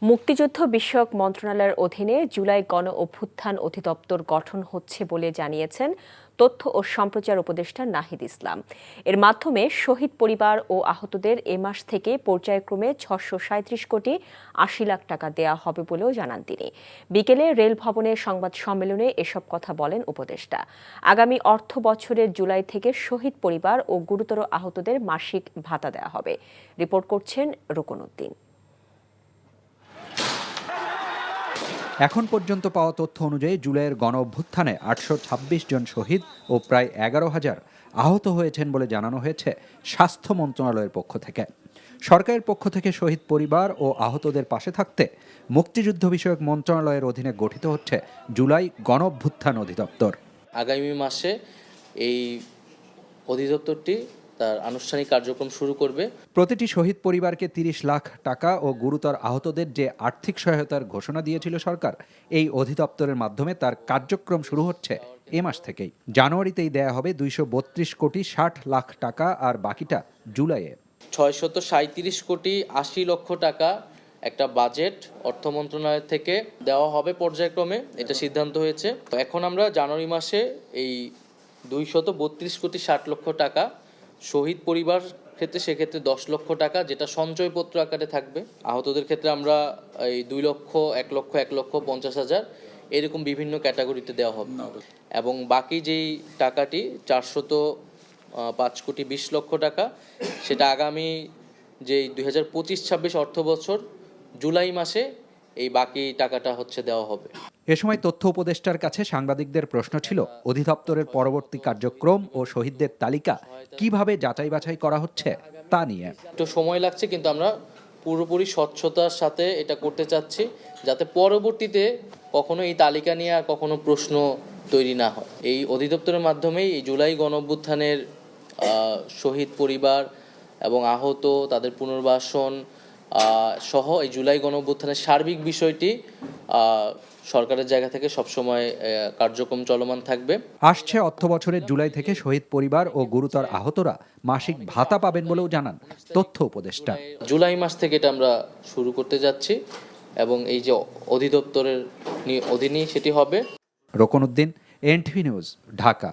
মুক্তিযুদ্ধ বিষয়ক মন্ত্রণালয়ের অধীনে জুলাই গণ অভ্যুত্থান অধিদপ্তর গঠন হচ্ছে বলে জানিয়েছেন তথ্য ও সম্প্রচার উপদেষ্টা নাহিদ ইসলাম। এর মাধ্যমে শহীদ পরিবার ও আহতদের এ মাস থেকে পর্যায়ক্রমে ৬৩৭ কোটি ৮০ লাখ টাকা দেয়া হবে বলেও জানান তিনি। বিকেলে রেল ভবনে সংবাদ সম্মেলনে এসব কথা বলেন উপদেষ্টা। আগামী অর্থ বছরের জুলাই থেকে শহীদ পরিবার ও গুরুতর আহতদের মাসিক ভাতা দেওয়া হবে। রিপোর্ট করছেন রুকনউদ্দিন। এখন পর্যন্ত পাওয়া তথ্য অনুযায়ী জুলাইয়ের গণ অভ্যুত্থানে ৮২৬ জন শহীদ ও প্রায় ১১,০০০ আহত হয়েছেন বলে জানানো হয়েছে স্বাস্থ্য মন্ত্রণালয়ের পক্ষ থেকে। সরকারের পক্ষ থেকে শহীদ পরিবার ও আহতদের পাশে থাকতে মুক্তিযুদ্ধ বিষয়ক মন্ত্রণালয়ের অধীনে গঠিত হচ্ছে জুলাই গণ অভ্যুত্থান অধিদপ্তর। আগামী মাসে এই অধিদপ্তরটি তার আনুষ্ঠানিক কার্যক্রম শুরু করবে। প্রতিটি শহীদ পরিবারকে ৩০ লাখ টাকা ও গুরুতর আহতদের যে আর্থিক সহায়তার ঘোষণা দিয়েছিল সরকার, এই অধিদপ্তরের মাধ্যমে তার কার্যক্রম শুরু হচ্ছে এ মাস থেকেই। জানুয়ারিতেই দেয়া হবে ২৩২ কোটি ৬০ লাখ টাকা আর বাকিটা জুলাইয়ে। ৬৩৭ কোটি ৮০ লক্ষ টাকা একটা বাজেট অর্থ মন্ত্রণালয় থেকে দেওয়া হবে পর্যায়ক্রমে, এটা সিদ্ধান্ত হয়েছে। এখন আমরা জানুয়ারি মাসে এই ২৩২ কোটি ৬০ লক্ষ টাকা শহীদ পরিবার ক্ষেত্রে, সেক্ষেত্রে ১০ লক্ষ টাকা যেটা সঞ্চয়পত্র আকারে থাকবে। আহতদের ক্ষেত্রে আমরা এই ২ লক্ষ, ১ লক্ষ, ১,৫০,০০০ এরকম বিভিন্ন ক্যাটাগরিতে দেওয়া হবে। এবং বাকি যেই টাকাটি ৪০৫ কোটি ২০ লক্ষ টাকা, সেটা আগামী যেই ২০২৫-২৬ অর্থ বছর জুলাই মাসে এই বাকি টাকাটা দেওয়া হবে। এ সময় তথ্য উপদেষ্টার কাছে সাংবাদিকদের প্রশ্ন ছিল, অধিদপ্তরের পরবর্তী কার্যক্রম ও শহীদদের তালিকা কিভাবে যাচাই বাছাই করা হচ্ছে তা নিয়ে। একটু সময় লাগছে, কিন্তু আমরা পুরোপুরি স্বচ্ছতার সাথে এটা করতে চাচ্ছি, যাতে পরবর্তীতে কখনো এই তালিকা নিয়ে আর কখনো প্রশ্ন তৈরি না হয়। এই অধিদপ্তরের মাধ্যমেই এই জুলাই গণ অভ্যুত্থানের শহীদ পরিবার এবং আহত, তাদের পুনর্বাসন সহ এই জুলাই গণ অভ্যুত্থানের সার্বিক বিষয়টি সরকারের জায়গা থেকে সবসময় কার্যক্রম চলমান থাকবে। আসছে অর্থ বছরের জুলাই থেকে শহীদ পরিবার ও গুরুতর আহতরা মাসিক ভাতা পাবেন বলেও জানান তথ্য উপদেষ্টা। জুলাই মাস থেকে এটা আমরা শুরু করতে যাচ্ছি এবং এই যে অধিদপ্তরের অধীনেই সেটি হবে। রুকনউদ্দিন, NTV নিউজ, ঢাকা।